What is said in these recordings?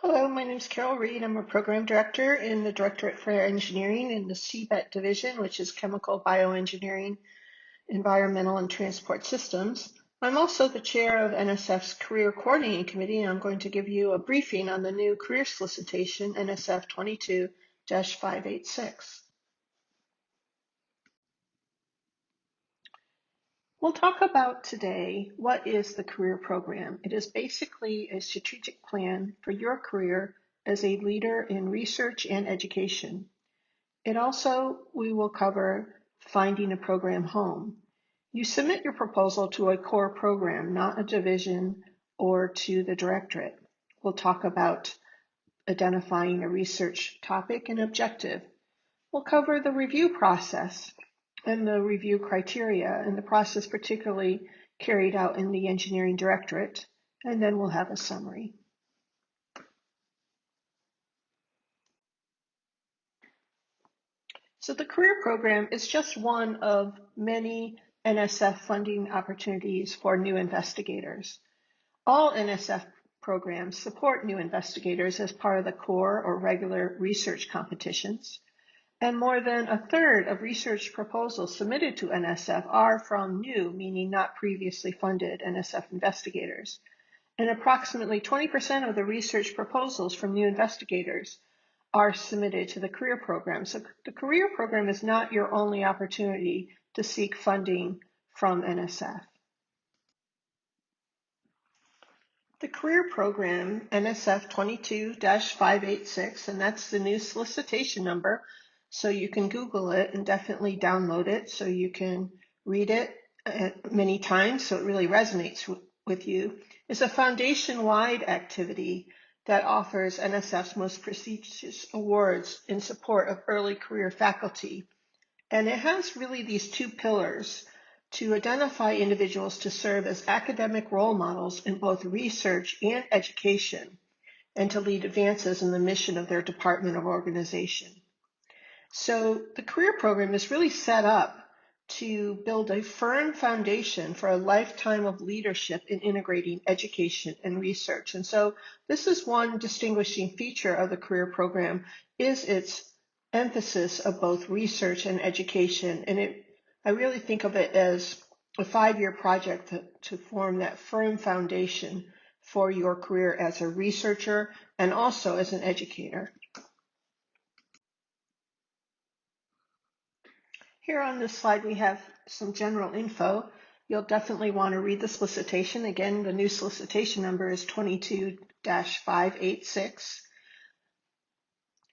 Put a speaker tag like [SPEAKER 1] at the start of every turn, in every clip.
[SPEAKER 1] Hello, my name is Carol Reed. I'm a program director in the Directorate for Engineering in the CBET division, which is Chemical Bioengineering, Environmental and Transport Systems. I'm also the chair of NSF's Career Coordinating Committee, and I'm going to give you a briefing on the new career solicitation, NSF 22-586. We'll talk about today what is the career program. It is basically a strategic plan for your career as a leader in research and education. We will cover finding a program home. You submit your proposal to a core program, not a division or to the directorate. We'll talk about identifying a research topic and objective. We'll cover the review process and the review criteria and the process particularly carried out in the engineering directorate, and then we'll have a summary. So the career program is just one of many NSF funding opportunities for new investigators. All NSF programs support new investigators as part of the core or regular research competitions. And more than a third of research proposals submitted to NSF are from new, meaning not previously funded NSF investigators. And approximately 20% of the research proposals from new investigators are submitted to the career program. So the career program is not your only opportunity to seek funding from NSF. The career program, NSF 22-586, and that's the new solicitation number, so you can Google it and definitely download it so you can read it many times so it really resonates with you, is a foundation-wide activity that offers NSF's most prestigious awards in support of early career faculty. And it has really these two pillars: to identify individuals to serve as academic role models in both research and education, and to lead advances in the mission of their department or organization. So the career program is really set up to build a firm foundation for a lifetime of leadership in integrating education and research. And so this is one distinguishing feature of the career program, is its emphasis of both research and education. And I really think of it as a 5-year project to form that firm foundation for your career as a researcher and also as an educator. Here on this slide, we have some general info. You'll definitely want to read the solicitation. Again, the new solicitation number is 22-586.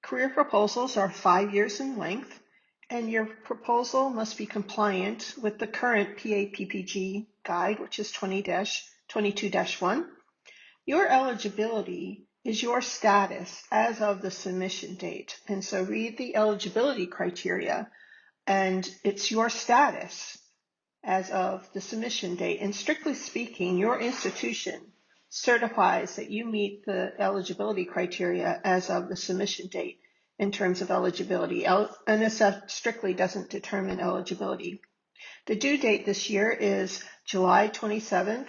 [SPEAKER 1] Career proposals are 5 years in length, and your proposal must be compliant with the current PAPPG guide, which is 20-22-1. Your eligibility is your status as of the submission date. And so read the eligibility criteria, and it's your status as of the submission date. And strictly speaking, your institution certifies that you meet the eligibility criteria as of the submission date in terms of eligibility. NSF strictly doesn't determine eligibility. The due date this year is July 27th,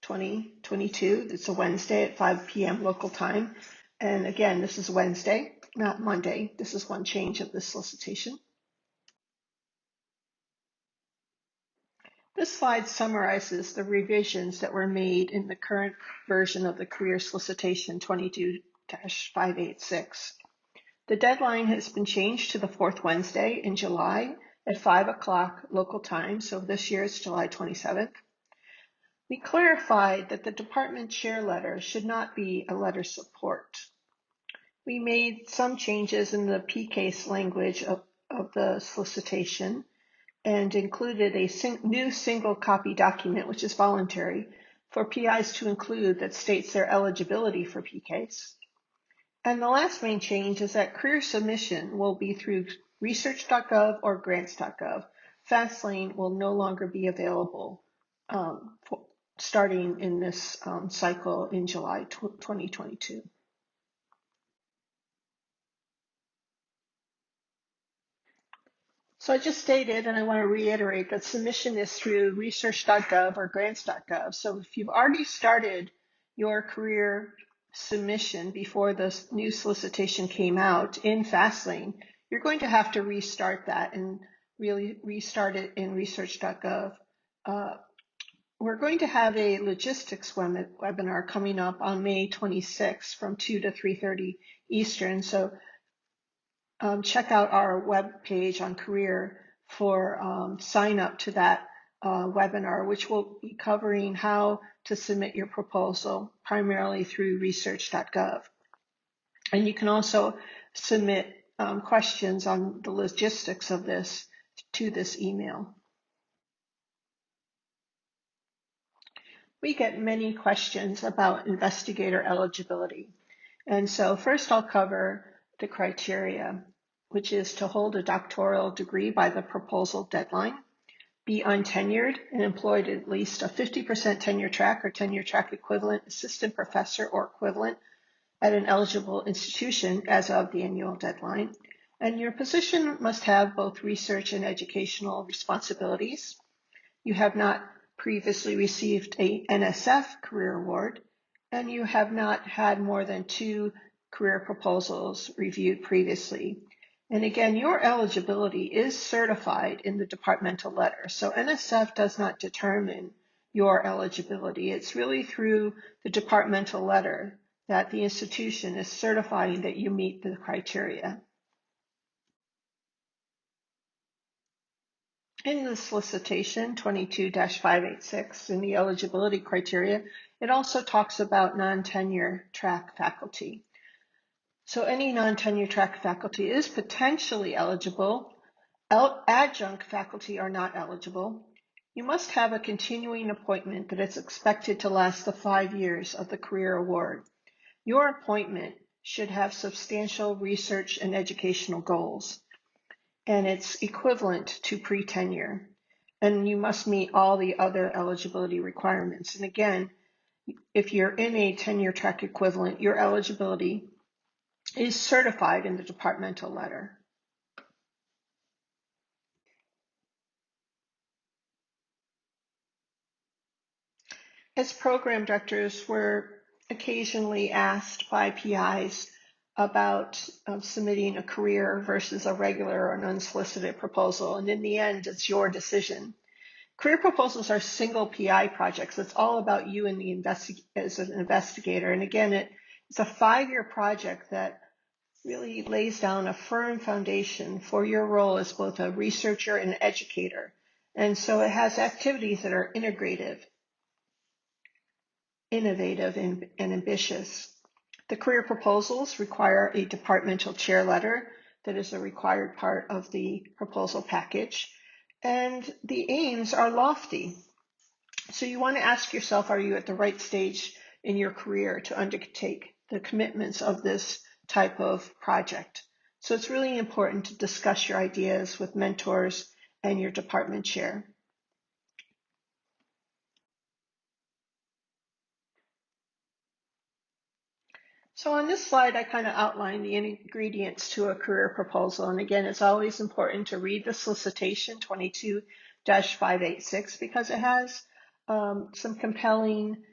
[SPEAKER 1] 2022. It's a Wednesday at 5 p.m. local time. And again, this is Wednesday, not Monday. This is one change of the solicitation. This slide summarizes the revisions that were made in the current version of the career solicitation 22-586. The deadline has been changed to the fourth Wednesday in July at 5 o'clock local time, so this year it's July 27th. We clarified that the department chair letter should not be a letter support. We made some changes in the P-case language of the solicitation and included a new single copy document, which is voluntary, for PIs to include that states their eligibility for P-case. And the last main change is that career submission will be through research.gov or grants.gov. FastLane will no longer be available starting in this cycle in July 2022. So I just stated, and I want to reiterate, that submission is through research.gov or grants.gov. So if you've already started your career submission before the new solicitation came out in Fastlane, you're going to have to restart that and really restart it in research.gov. We're going to have a logistics webinar coming up on May 26th from 2 to 3:30 Eastern. So check out our web page on Career for sign up to that webinar, which will be covering how to submit your proposal primarily through research.gov. And you can also submit questions on the logistics of this to this email. We get many questions about investigator eligibility. And so first I'll cover the criteria, which is to hold a doctoral degree by the proposal deadline, be untenured and employed at least a 50% tenure track or tenure track equivalent assistant professor or equivalent at an eligible institution as of the annual deadline. And your position must have both research and educational responsibilities. You have not previously received a NSF Career Award, and you have not had more than 2 career proposals reviewed previously. And again, your eligibility is certified in the departmental letter. So NSF does not determine your eligibility. It's really through the departmental letter that the institution is certifying that you meet the criteria. In the solicitation 22-586 in the eligibility criteria, it also talks about non-tenure track faculty. So any non-tenure track faculty is potentially eligible. Adjunct faculty are not eligible. You must have a continuing appointment that is expected to last the 5 years of the career award. Your appointment should have substantial research and educational goals, and it's equivalent to pre-tenure. And you must meet all the other eligibility requirements. And again, if you're in a tenure track equivalent, your eligibility is certified in the departmental letter. As program directors, we're occasionally asked by PIs about submitting a career versus a regular or an unsolicited proposal. And in the end, it's your decision. Career proposals are single PI projects. It's all about you and as an investigator. And again, it's a 5-year project that really lays down a firm foundation for your role as both a researcher and an educator. And so it has activities that are integrative, innovative, and ambitious. The career proposals require a departmental chair letter that is a required part of the proposal package. And the aims are lofty. So you want to ask yourself, are you at the right stage in your career to undertake the commitments of this type of project? So it's really important to discuss your ideas with mentors and your department chair. So on this slide, I kind of outline the ingredients to a career proposal. And again, it's always important to read the solicitation 22-586 because it has some compelling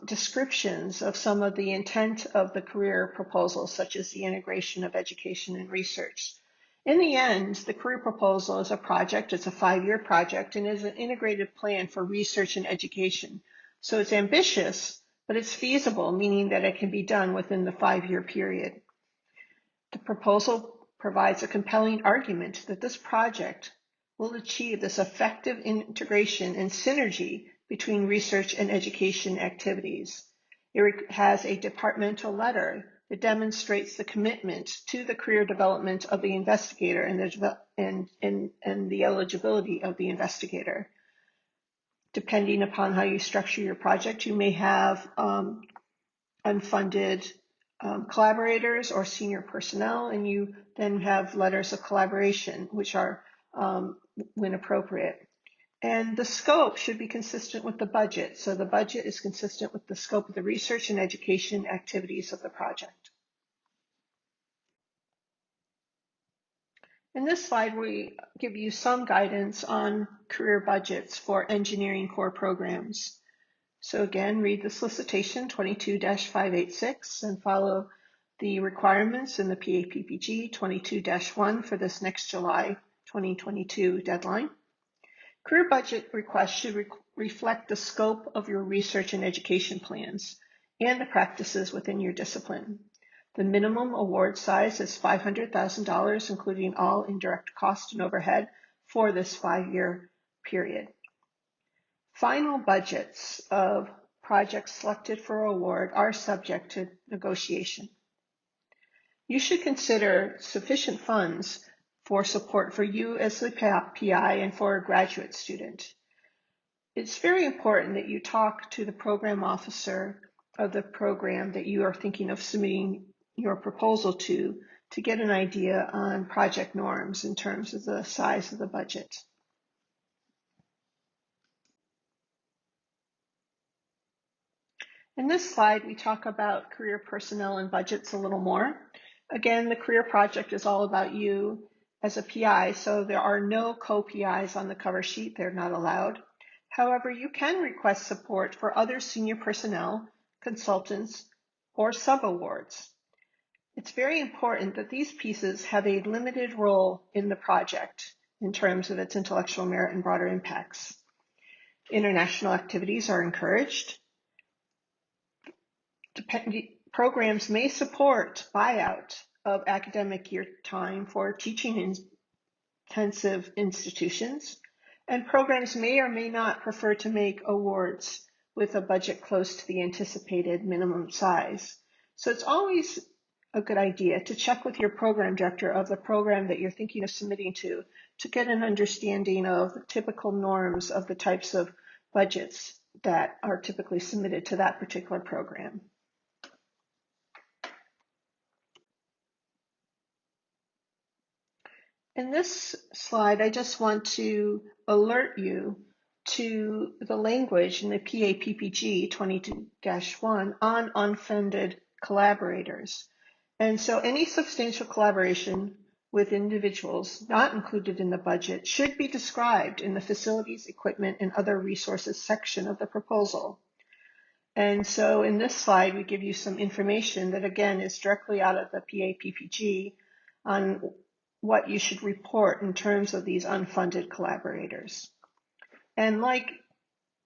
[SPEAKER 1] descriptions of some of the intent of the career proposal, such as the integration of education and research. In the end, the career proposal is a project. It's a 5-year project and is an integrated plan for research and education. So it's ambitious, but it's feasible, meaning that it can be done within the 5-year period. The proposal provides a compelling argument that this project will achieve this effective integration and synergy between research and education activities. It has a departmental letter that demonstrates the commitment to the career development of the investigator and the eligibility of the investigator. Depending upon how you structure your project, you may have unfunded collaborators or senior personnel, and you then have letters of collaboration, which are when appropriate. And the scope should be consistent with the budget. So the budget is consistent with the scope of the research and education activities of the project. In this slide, we give you some guidance on career budgets for engineering core programs. So again, read the solicitation 22-586 and follow the requirements in the PAPPG 22-1 for this next July 2022 deadline. Career budget requests should reflect the scope of your research and education plans and the practices within your discipline. The minimum award size is $500,000, including all indirect cost and overhead for this 5-year period. Final budgets of projects selected for award are subject to negotiation. You should consider sufficient funds for support for you as the PI and for a graduate student. It's very important that you talk to the program officer of the program that you are thinking of submitting your proposal to get an idea on project norms in terms of the size of the budget. In this slide, we talk about career personnel and budgets a little more. Again, the career project is all about you as a PI, so there are no co-PIs on the cover sheet. They're not allowed. However, you can request support for other senior personnel, consultants, or sub-awards. It's very important that these pieces have a limited role in the project in terms of its intellectual merit and broader impacts. International activities are encouraged. Programs may support buyout of academic year time for teaching intensive institutions, and programs may or may not prefer to make awards with a budget close to the anticipated minimum size. So it's always a good idea to check with your program director of the program that you're thinking of submitting to get an understanding of the typical norms of the types of budgets that are typically submitted to that particular program. In this slide, I just want to alert you to the language in the PAPPG 22-1 on unfunded collaborators. And so any substantial collaboration with individuals not included in the budget should be described in the facilities, equipment, and other resources section of the proposal. And so in this slide, we give you some information that, again, is directly out of the PAPPG on what you should report in terms of these unfunded collaborators. And like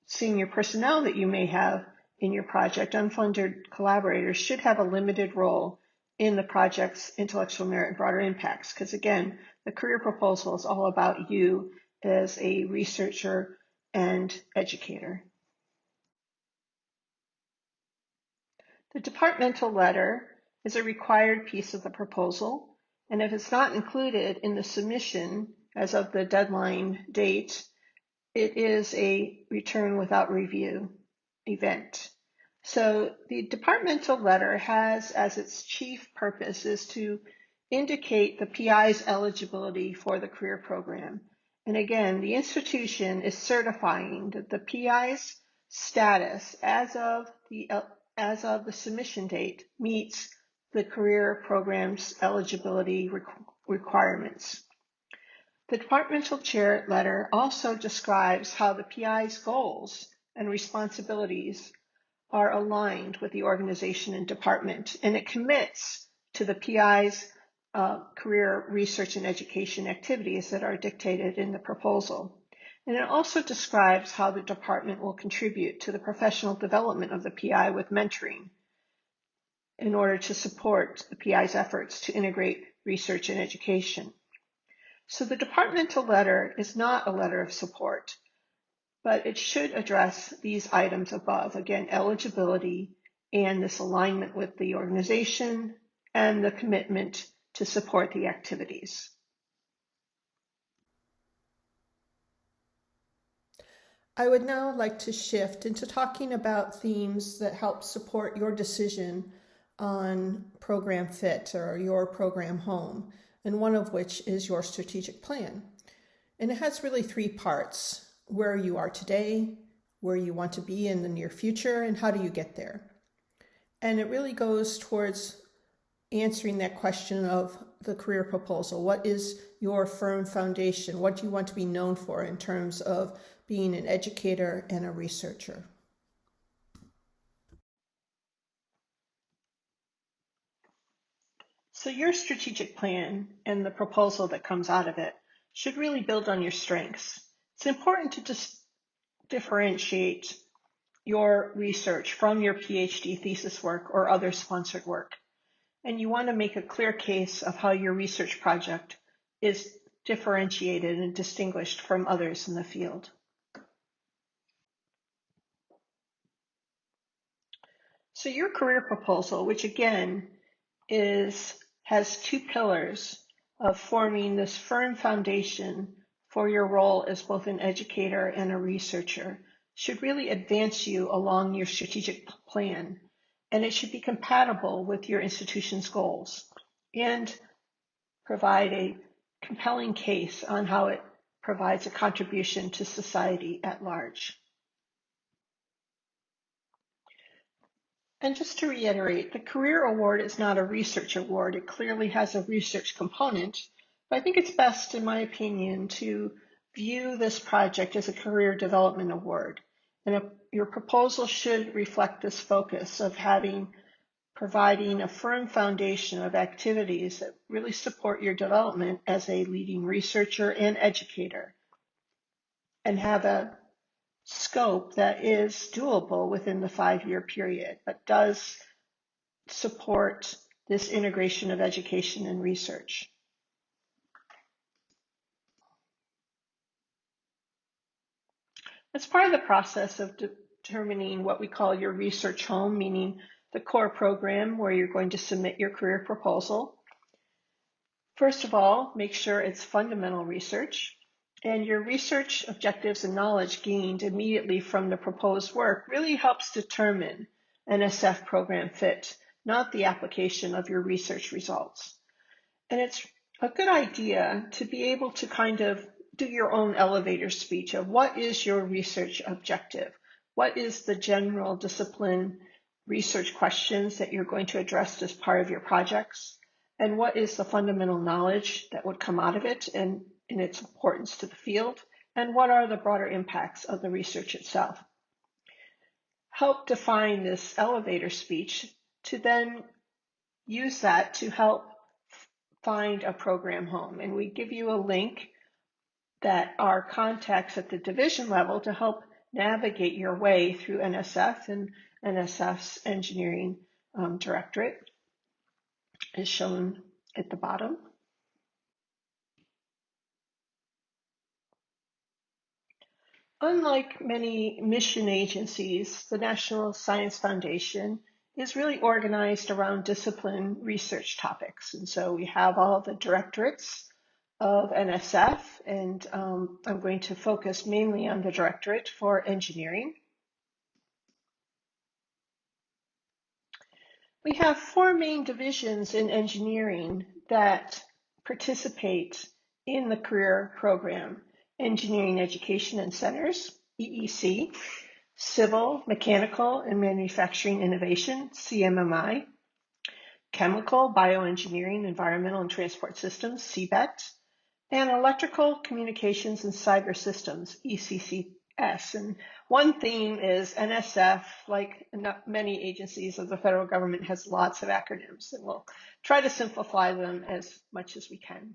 [SPEAKER 1] senior personnel that you may have in your project, unfunded collaborators should have a limited role in the project's intellectual merit and broader impacts, because again, the career proposal is all about you as a researcher and educator. The departmental letter is a required piece of the proposal, and if it's not included in the submission as of the deadline date, it is a return without review event. So the departmental letter has as its chief purpose is to indicate the PI's eligibility for the career program. And again, the institution is certifying that the PI's status as of the submission date meets the career program's eligibility requirements. The departmental chair letter also describes how the PI's goals and responsibilities are aligned with the organization and department, and it commits to the PI's career research and education activities that are dictated in the proposal. And it also describes how the department will contribute to the professional development of the PI with mentoring in order to support the PI's efforts to integrate research and education. So the departmental letter is not a letter of support, but it should address these items above. Again, eligibility and this alignment with the organization and the commitment to support the activities. I would now like to shift into talking about themes that help support your decision on program fit or your program home, and one of which is your strategic plan. And it has really 3 parts: where you are today, where you want to be in the near future, and how do you get there. And it really goes towards answering that question of the career proposal. What is your firm foundation? What do you want to be known for in terms of being an educator and a researcher? So your strategic plan and the proposal that comes out of it should really build on your strengths. It's important to just differentiate your research from your PhD thesis work or other sponsored work. And you want to make a clear case of how your research project is differentiated and distinguished from others in the field. So your career proposal, which again has two pillars of forming this firm foundation for your role as both an educator and a researcher, should really advance you along your strategic plan, and it should be compatible with your institution's goals and provide a compelling case on how it provides a contribution to society at large. And just to reiterate, the Career Award is not a research award. It clearly has a research component, but I think it's best, in my opinion, to view this project as a career development award. And your proposal should reflect this focus of providing a firm foundation of activities that really support your development as a leading researcher and educator, and have a scope that is doable within the 5-year period, but does support this integration of education and research. As part of the process of determining what we call your research home, meaning the core program where you're going to submit your career proposal, first of all, make sure it's fundamental research, and your research objectives and knowledge gained immediately from the proposed work really helps determine NSF program fit, not the application of your research results. And it's a good idea to be able to kind of do your own elevator speech of what is your research objective? What is the general discipline research questions that you're going to address as part of your projects? And what is the fundamental knowledge that would come out of it and in its importance to the field? And what are the broader impacts of the research itself? Help define this elevator speech to then use that to help find a program home. And we give you a link that are contacts at the division level to help navigate your way through NSF, and NSF's engineering directorate is shown at the bottom. Unlike many mission agencies, the National Science Foundation is really organized around discipline research topics. And so we have all the directorates of NSF, and I'm going to focus mainly on the directorate for engineering. We have 4 main divisions in engineering that participate in the career program: Engineering Education and Centers, EEC; Civil, Mechanical, and Manufacturing Innovation, CMMI; Chemical, Bioengineering, Environmental and Transport Systems, CBET; and Electrical, Communications, and Cyber Systems, ECCS. And one theme is NSF, like many agencies of the federal government, has lots of acronyms, and we'll try to simplify them as much as we can.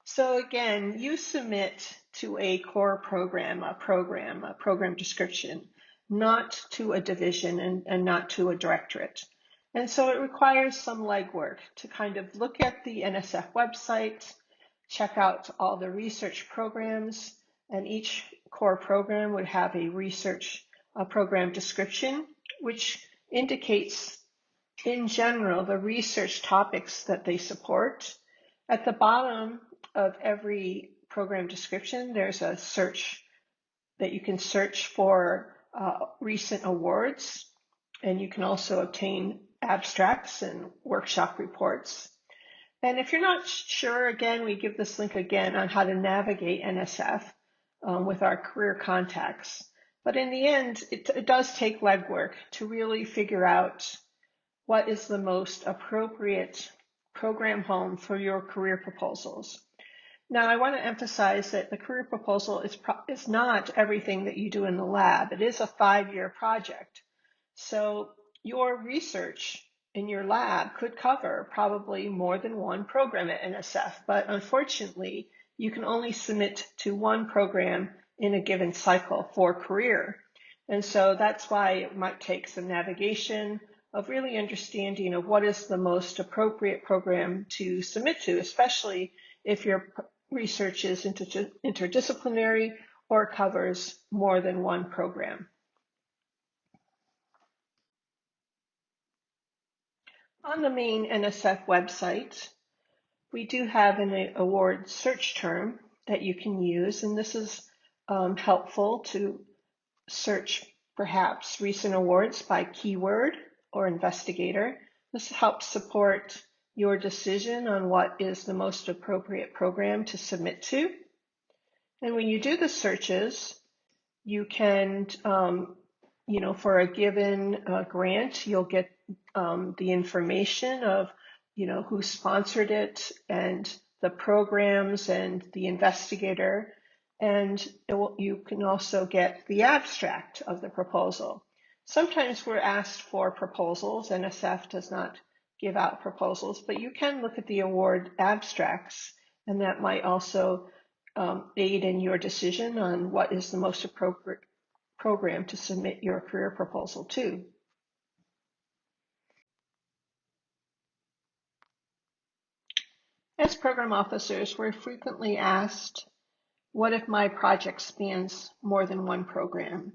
[SPEAKER 1] So again, you submit to a core program, a program description, not to a division and not to a directorate. And so it requires some legwork to kind of look at the NSF website, check out all the research programs, and each core program would have a research program description, which indicates in general the research topics that they support. At the bottom of every program description, there's a search that you can search for recent awards, and you can also obtain abstracts and workshop reports. And if you're not sure, again, we give this link again on how to navigate NSF with our career contacts. But in the end, it does take legwork to really figure out what is the most appropriate program home for your career proposals. Now, I want to emphasize that the career proposal is not everything that you do in the lab. It is a 5-year project. So your research in your lab could cover probably more than one program at NSF, but unfortunately, you can only submit to one program in a given cycle for career. And so that's why it might take some navigation of really understanding of what is the most appropriate program to submit to, especially if your research is interdisciplinary or covers more than one program. On the main NSF website, we do have an award search term that you can use, and this is helpful to search perhaps recent awards by keyword or investigator. This helps support your decision on what is the most appropriate program to submit to. And when you do the searches, you can, for a given grant, you'll get the information of, who sponsored it and the programs and the investigator. And you can also get the abstract of the proposal. Sometimes we're asked for proposals. NSF does not give out proposals, but you can look at the award abstracts, and that might also aid in your decision on what is the most appropriate program to submit your career proposal to. As program officers, we're frequently asked, what if my project spans more than one program?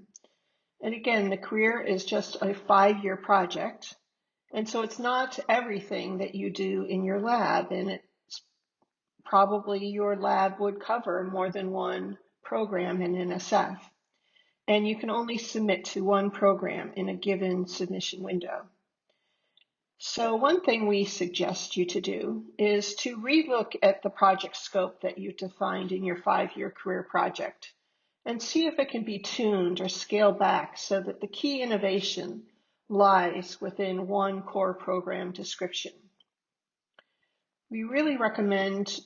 [SPEAKER 1] And again, the career is just a 5-year project. And so it's not everything that you do in your lab, and it's probably your lab would cover more than one program in NSF. And you can only submit to one program in a given submission window. So one thing we suggest you to do is to relook at the project scope that you defined in your 5-year career project and see if it can be tuned or scaled back so that the key innovation lies within one core program description. We really recommend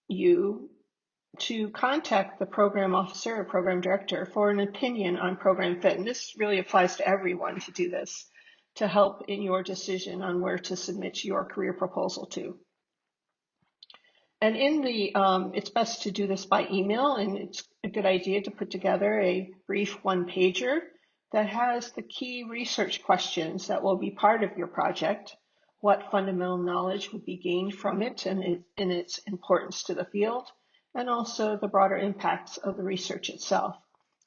[SPEAKER 1] you to contact the program officer or program director for an opinion on program fit. And this really applies to everyone to do this, to help in your decision on where to submit your career proposal to. And it's best to do this by email, and it's a good idea to put together a brief one-pager that has the key research questions that will be part of your project, what fundamental knowledge would be gained from it and its importance to the field, and also the broader impacts of the research itself.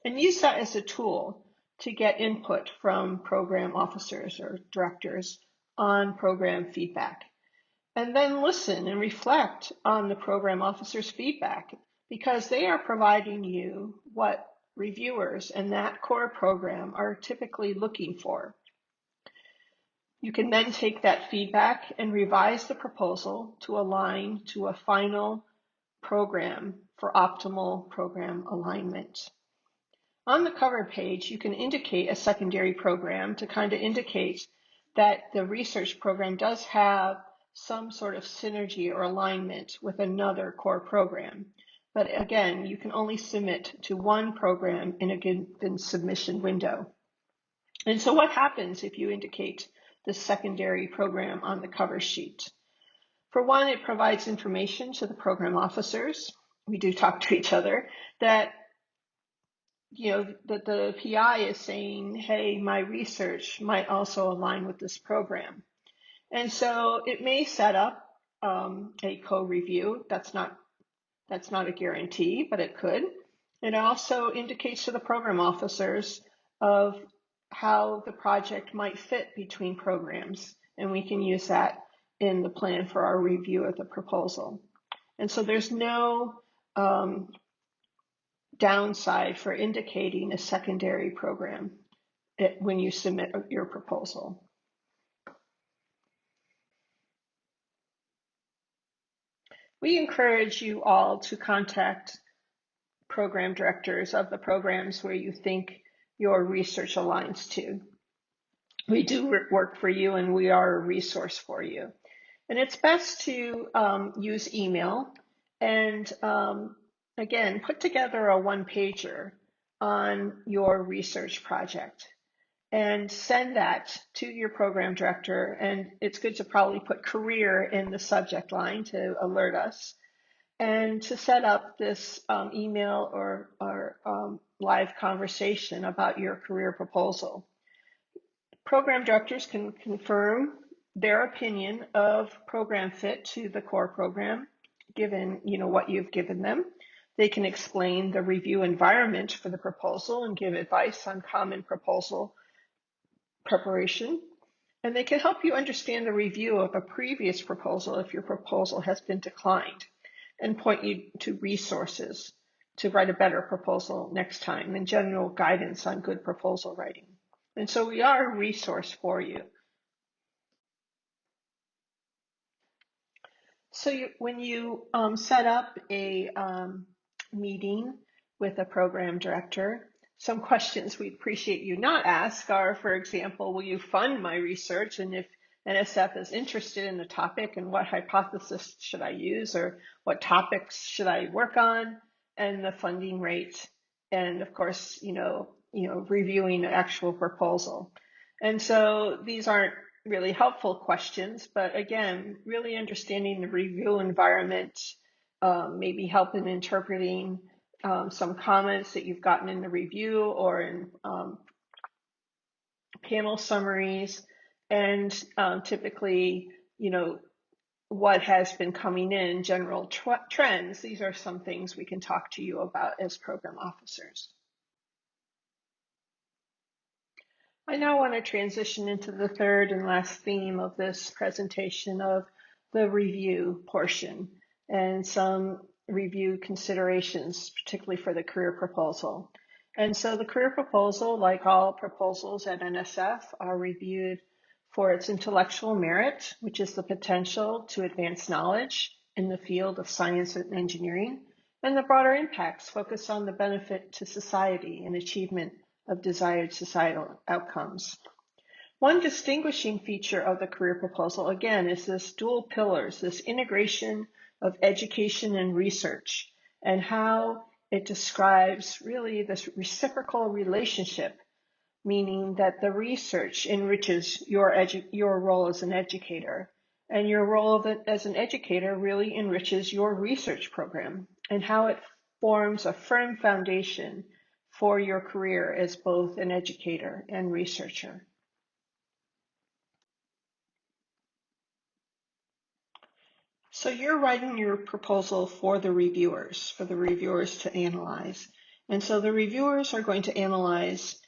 [SPEAKER 1] And use that as a tool to get input from program officers or directors on program feedback. And then listen and reflect on the program officer's feedback, because they are providing you what reviewers and that core program are typically looking for. You can then take that feedback and revise the proposal to align to a final program for optimal program alignment. On the cover page, you can indicate a secondary program to kind of indicate that the research program does have some sort of synergy or alignment with another core program. But again, you can only submit to one program in a given submission window. And so what happens if you indicate the secondary program on the cover sheet? For one, it provides information to the program officers. We do talk to each other that that the PI is saying, hey, my research might also align with this program. And so it may set up a co-review. That's not a guarantee, but it could. It also indicates to the program officers of how the project might fit between programs, and we can use that in the plan for our review of the proposal. And so there's no downside for indicating a secondary program when you submit your proposal. We encourage you all to contact program directors of the programs where you think your research aligns to. We do work for you, and we are a resource for you. And it's best to use email and again, put together a one-pager on your research project and send that to your program director. And it's good to probably put career in the subject line to alert us, and to set up this email or live conversation about your career proposal. Program directors can confirm their opinion of program fit to the core program, given what you've given them. They can explain the review environment for the proposal and give advice on common proposal preparation. And they can help you understand the review of a previous proposal if your proposal has been declined, and point you to resources to write a better proposal next time, and general guidance on good proposal writing. And so we are a resource for you. So when you set up a meeting with a program director, some questions we'd appreciate you not ask are, for example, will you fund my research? And if NSF is interested in the topic, and what hypothesis should I use, or what topics should I work on, and the funding rate, and of course, reviewing the actual proposal. And so these aren't really helpful questions, but again, really understanding the review environment, maybe help in interpreting some comments that you've gotten in the review or in panel summaries, and typically, what has been coming in, general trends. These are some things we can talk to you about as program officers. I now want to transition into the third and last theme of this presentation of the review portion, and some review considerations, particularly for the career proposal. And so the career proposal, like all proposals at NSF, are reviewed for its intellectual merit, which is the potential to advance knowledge in the field of science and engineering, and the broader impacts focus on the benefit to society and achievement of desired societal outcomes. One distinguishing feature of the career proposal, again, is this dual pillars, this integration of education and research, and how it describes really this reciprocal relationship, meaning that the research enriches your role as an educator, and your role as an educator really enriches your research program, and how it forms a firm foundation for your career as both an educator and researcher. So you're writing your proposal for the reviewers to analyze. And so the reviewers are going to analyze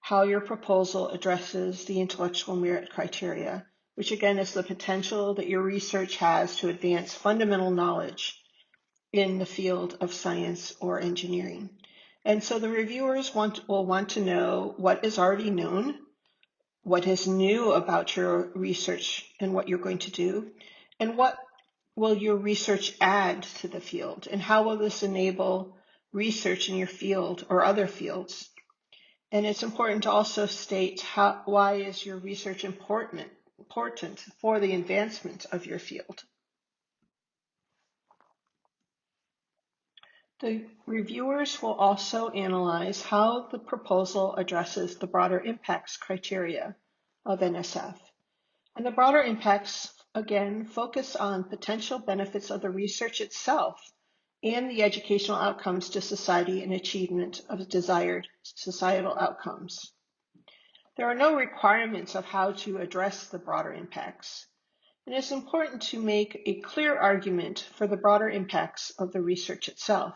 [SPEAKER 1] how your proposal addresses the intellectual merit criteria, which again is the potential that your research has to advance fundamental knowledge in the field of science or engineering. And so the reviewers will want to know what is already known, what is new about your research and what you're going to do, and what will your research add to the field, and how will this enable research in your field or other fields. And it's important to also state why is your research important for the advancement of your field. The reviewers will also analyze how the proposal addresses the broader impacts criteria of NSF. And the broader impacts, again, focus on potential benefits of the research itself and the educational outcomes to society and achievement of desired societal outcomes. There are no requirements of how to address the broader impacts. And it's important to make a clear argument for the broader impacts of the research itself.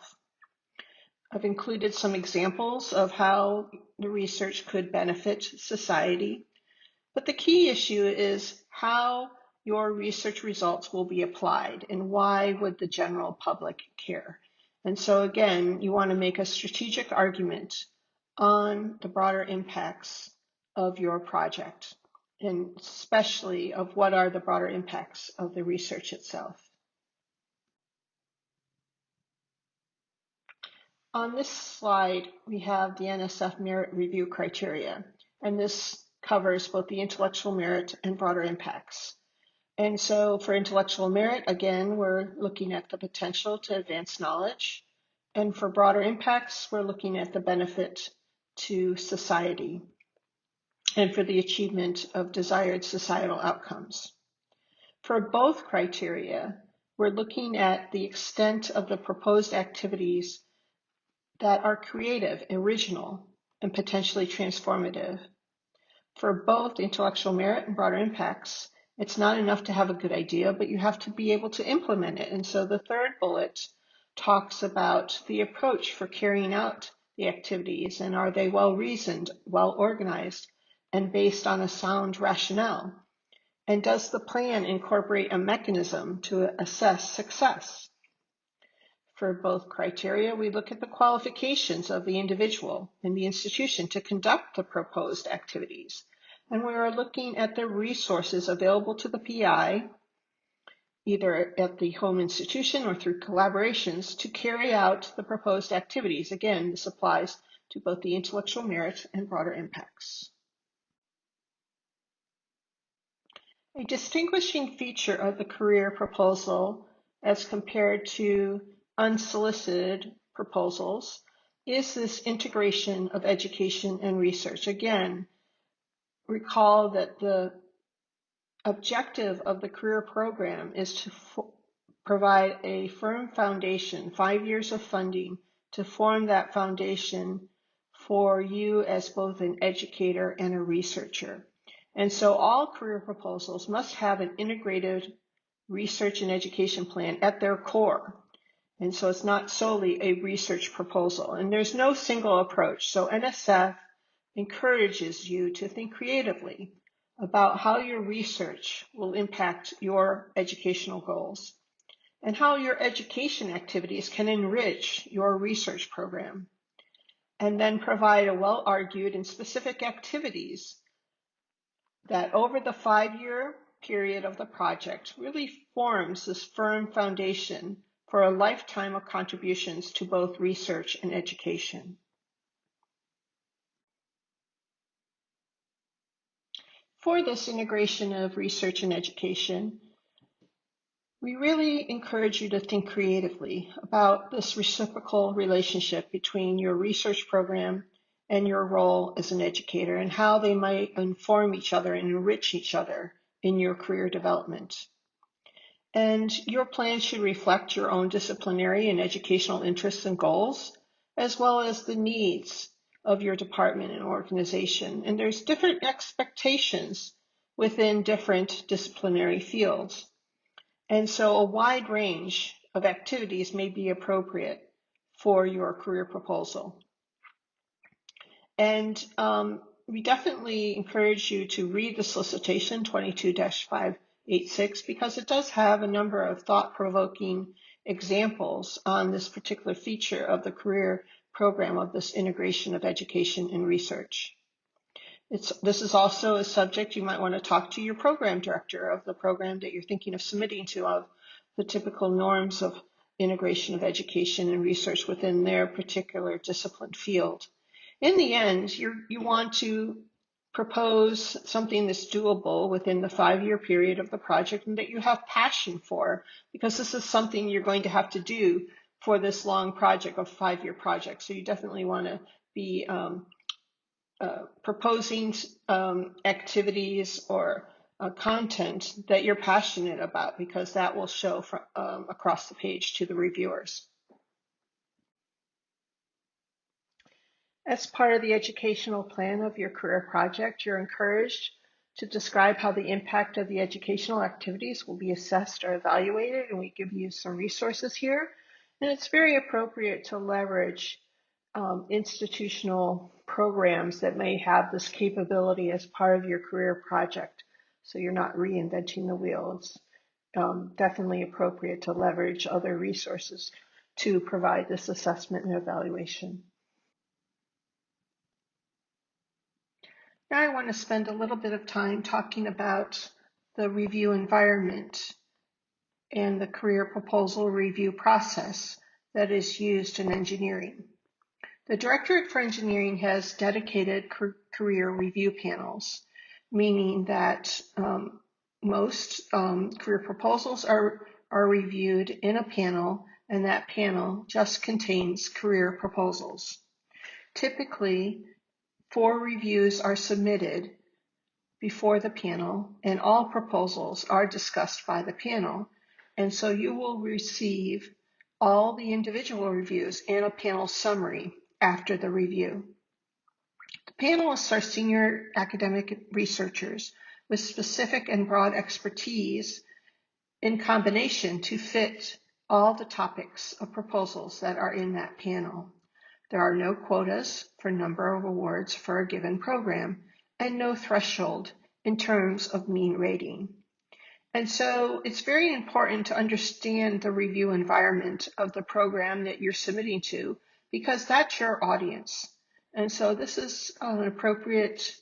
[SPEAKER 1] I've included some examples of how the research could benefit society, but the key issue is how your research results will be applied and why would the general public care. And so again, you want to make a strategic argument on the broader impacts of your project, and especially of what are the broader impacts of the research itself. On this slide, we have the NSF merit review criteria, and this covers both the intellectual merit and broader impacts. And so for intellectual merit, again, we're looking at the potential to advance knowledge. And for broader impacts, we're looking at the benefit to society. and for the achievement of desired societal outcomes. For both criteria, we're looking at the extent of the proposed activities that are creative, original, and potentially transformative. For both intellectual merit and broader impacts, it's not enough to have a good idea, but you have to be able to implement it. And so the third bullet talks about the approach for carrying out the activities, and are they well reasoned, well organized, and based on a sound rationale? And does the plan incorporate a mechanism to assess success? For both criteria, we look at the qualifications of the individual and the institution to conduct the proposed activities. And we are looking at the resources available to the PI, either at the home institution or through collaborations, to carry out the proposed activities. Again, this applies to both the intellectual merit and broader impacts. A distinguishing feature of the career proposal as compared to unsolicited proposals is this integration of education and research. Again, recall that the objective of the career program is to provide a firm foundation, 5 years of funding to form that foundation for you as both an educator and a researcher. And so all career proposals must have an integrated research and education plan at their core. And so it's not solely a research proposal. And there's no single approach. So NSF encourages you to think creatively about how your research will impact your educational goals and how your education activities can enrich your research program, and then provide a well-argued and specific activities that over the 5-year period of the project really forms this firm foundation for a lifetime of contributions to both research and education. For this integration of research and education, we really encourage you to think creatively about this reciprocal relationship between your research program and your role as an educator, and how they might inform each other and enrich each other in your career development. And your plan should reflect your own disciplinary and educational interests and goals, as well as the needs of your department and organization. And there's different expectations within different disciplinary fields. And so a wide range of activities may be appropriate for your career proposal. And we definitely encourage you to read the solicitation 22-586 because it does have a number of thought-provoking examples on this particular feature of the career program of this integration of education and research. This is also a subject you might want to talk to your program director of the program that you're thinking of submitting to, of the typical norms of integration of education and research within their particular discipline field. In the end, you want to propose something that's doable within the 5-year period of the project and that you have passion for, because this is something you're going to have to do for this long project, a 5-year project. So you definitely want to be proposing activities or content that you're passionate about, because that will show from, across the page to the reviewers. As part of the educational plan of your career project, you're encouraged to describe how the impact of the educational activities will be assessed or evaluated, and we give you some resources here. And it's very appropriate to leverage institutional programs that may have this capability as part of your career project, so you're not reinventing the wheel. It's definitely appropriate to leverage other resources to provide this assessment and evaluation. Now I want to spend a little bit of time talking about the review environment and the career proposal review process that is used in engineering. The Directorate for Engineering has dedicated career review panels, meaning that most career proposals are reviewed in a panel, and that panel just contains career proposals. Typically, 4 reviews are submitted before the panel, and all proposals are discussed by the panel. And so you will receive all the individual reviews and a panel summary after the review. The panelists are senior academic researchers with specific and broad expertise in combination to fit all the topics of proposals that are in that panel. There are no quotas for number of awards for a given program and no threshold in terms of mean rating. And so it's very important to understand the review environment of the program that you're submitting to, because that's your audience. And so this is an appropriate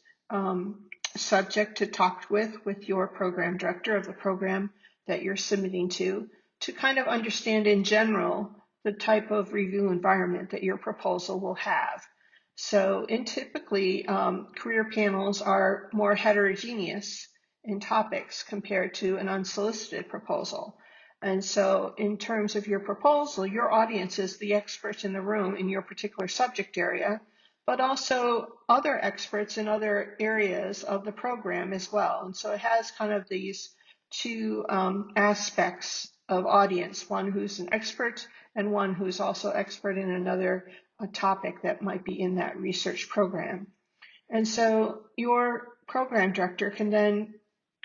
[SPEAKER 1] subject to talk with your program director of the program that you're submitting to kind of understand in general the type of review environment that your proposal will have. So typically, career panels are more heterogeneous in topics compared to an unsolicited proposal. And so in terms of your proposal, your audience is the experts in the room in your particular subject area, but also other experts in other areas of the program as well. And so it has kind of these two aspects of audience, one who's an expert and one who's also expert in another topic that might be in that research program. And so your program director can then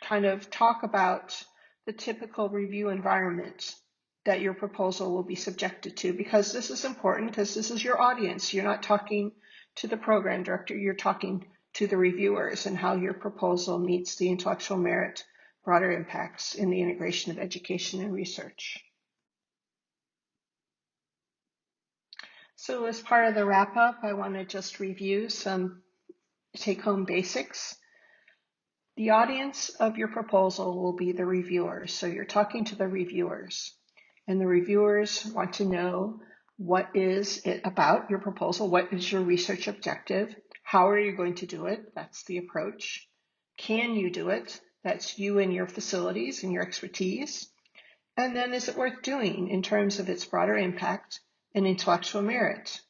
[SPEAKER 1] kind of talk about the typical review environment that your proposal will be subjected to, because this is important, because this is your audience. You're not talking to the program director, you're talking to the reviewers and how your proposal meets the intellectual merit broader impacts in the integration of education and research. So as part of the wrap up, I want to just review some take-home basics. The audience of your proposal will be the reviewers. So you're talking to the reviewers, and the reviewers want to know what is it about your proposal? What is your research objective? How are you going to do it? That's the approach. Can you do it? That's you and your facilities and your expertise. And then is it worth doing in terms of its broader impact and intellectual merit?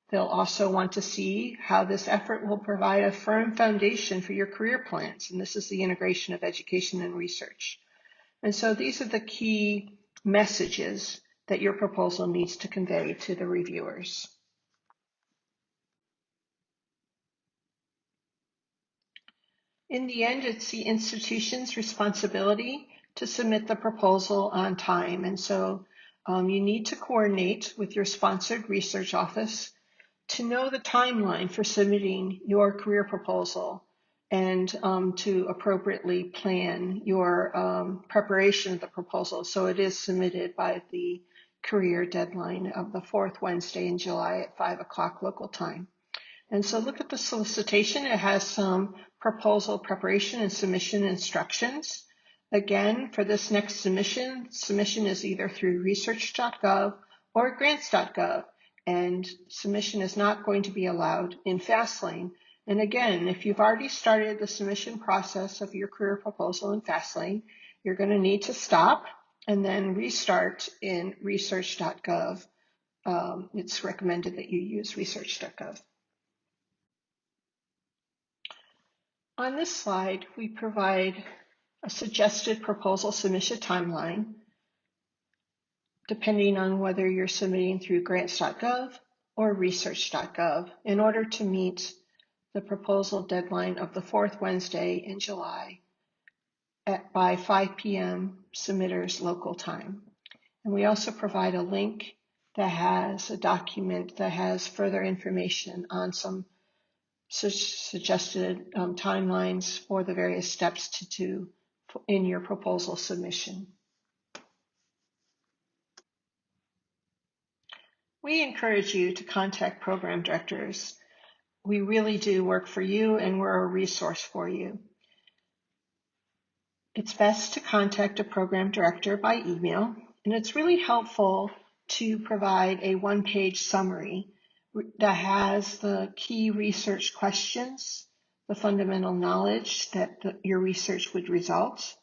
[SPEAKER 1] They'll also want to see how this effort will provide a firm foundation for your career plans. And this is the integration of education and research. And so these are the key messages that your proposal needs to convey to the reviewers. In the end, it's the institution's responsibility to submit the proposal on time. And so you need to coordinate with your sponsored research office to know the timeline for submitting your career proposal and to appropriately plan your preparation of the proposal. So it is submitted by the career deadline of the fourth Wednesday in July at 5 o'clock local time. And so look at the solicitation. It has some proposal preparation and submission instructions. Again, for this next submission is either through research.gov or grants.gov. And submission is not going to be allowed in Fastlane. And again, if you've already started the submission process of your career proposal in Fastlane, you're going to need to stop and then restart in research.gov. It's recommended that you use research.gov. On this slide, we provide a suggested proposal submission timeline, depending on whether you're submitting through grants.gov or research.gov, in order to meet the proposal deadline of the fourth Wednesday in July by 5 p.m. submitters local time. And we also provide a link that has a document that has further information on some suggested timelines for the various steps to do in your proposal submission. We encourage you to contact program directors. We really do work for you, and we're a resource for you. It's best to contact a program director by email, and it's really helpful to provide a one-page summary that has the key research questions, the fundamental knowledge that your research would result,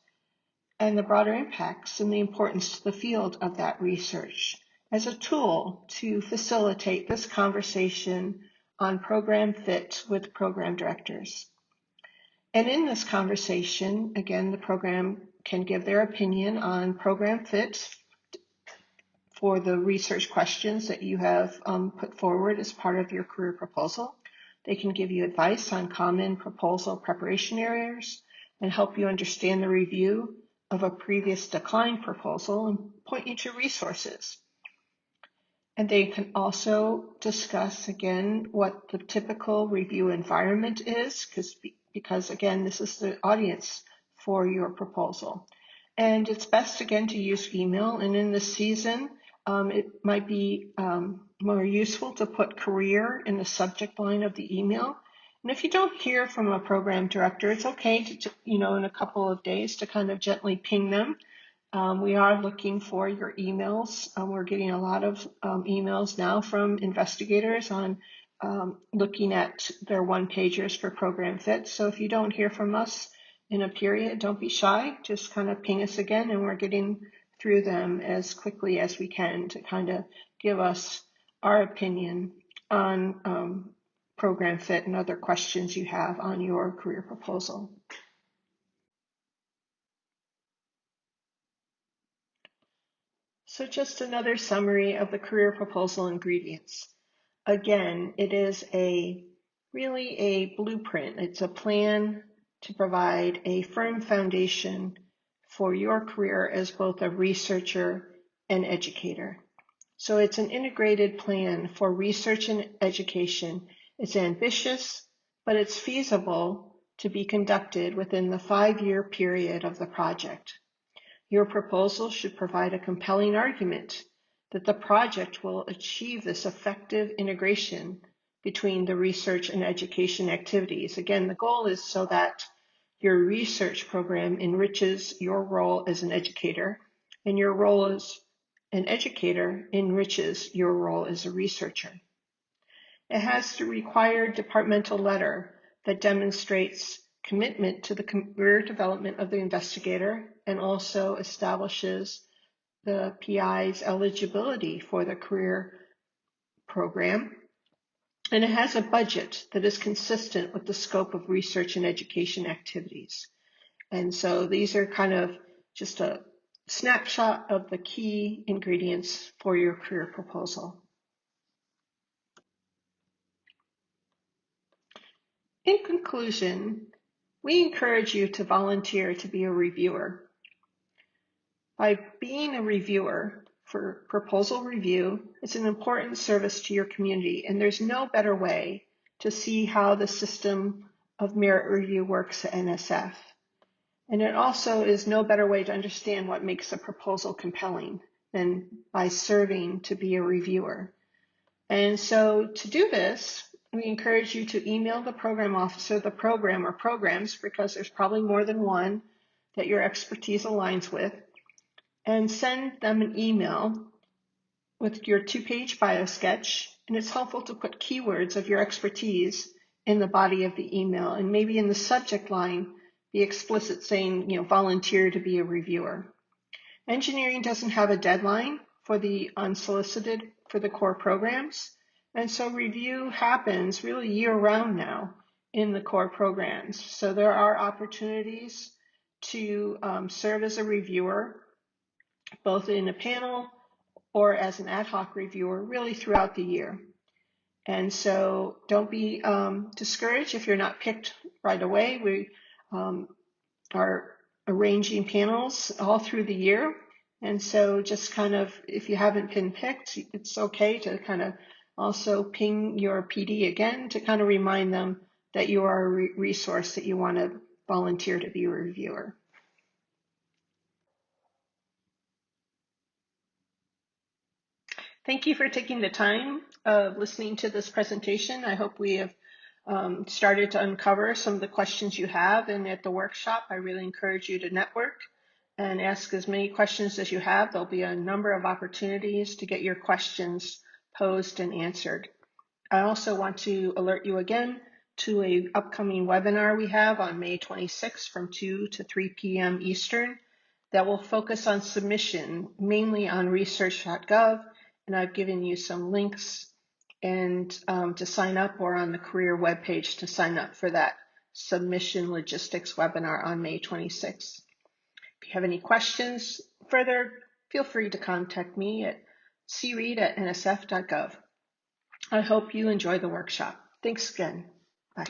[SPEAKER 1] and the broader impacts and the importance to the field of that research as a tool to facilitate this conversation on program fit with program directors. And in this conversation, again, the program can give their opinion on program fit for the research questions that you have put forward as part of your career proposal. They can give you advice on common proposal preparation errors and help you understand the review of a previous declined proposal and point you to resources. And they can also discuss, again, what the typical review environment is, because again, this is the audience for your proposal. And it's best, again, to use email. And in this season, it might be more useful to put career in the subject line of the email. And if you don't hear from a program director, it's okay to, in a couple of days to kind of gently ping them. We are looking for your emails. We're getting a lot of emails now from investigators on looking at their one-pagers for program fit. So if you don't hear from us in a period, don't be shy. Just kind of ping us again, and we're getting through them as quickly as we can to kind of give us our opinion on program fit and other questions you have on your career proposal. So just another summary of the career proposal ingredients. Again, it is really a blueprint. It's a plan to provide a firm foundation for your career as both a researcher and educator. So it's an integrated plan for research and education. It's ambitious, but it's feasible to be conducted within the 5-year period of the project. Your proposal should provide a compelling argument that the project will achieve this effective integration between the research and education activities. Again, the goal is so that your research program enriches your role as an educator, and your role as an educator enriches your role as a researcher. It has the required departmental letter that demonstrates commitment to the career development of the investigator and also establishes the PI's eligibility for the career program. And it has a budget that is consistent with the scope of research and education activities. And so these are kind of just a snapshot of the key ingredients for your career proposal. In conclusion, we encourage you to volunteer to be a reviewer. By being a reviewer for proposal review, it's an important service to your community, and there's no better way to see how the system of merit review works at NSF. And it also is no better way to understand what makes a proposal compelling than by serving to be a reviewer. And so to do this, we encourage you to email the program officer the program or programs, because there's probably more than one that your expertise aligns with, and send them an email with your 2-page bio sketch. And it's helpful to put keywords of your expertise in the body of the email, and maybe in the subject line, be explicit saying, volunteer to be a reviewer. Engineering doesn't have a deadline for the unsolicited for the core programs. And so review happens really year-round now in the core programs. So there are opportunities to serve as a reviewer, both in a panel or as an ad hoc reviewer, really throughout the year. And so don't be discouraged if you're not picked right away. We are arranging panels all through the year. And so just kind of, if you haven't been picked, it's okay to kind of also ping your PD again to kind of remind them that you are a resource that you want to volunteer to be a reviewer. Thank you for taking the time of listening to this presentation. I hope we have started to uncover some of the questions you have. And at the workshop, I really encourage you to network and ask as many questions as you have. There'll be a number of opportunities to get your questions posed and answered. I also want to alert you again to an upcoming webinar we have on May 26th from 2 to 3 p.m. Eastern that will focus on submission, mainly on research.gov. And I've given you some links and to sign up, or on the career webpage to sign up for that
[SPEAKER 2] submission logistics webinar on May 26th. If you have any questions further, feel free to contact me at creed@nsf.gov. I hope you enjoy the workshop. Thanks again. Bye.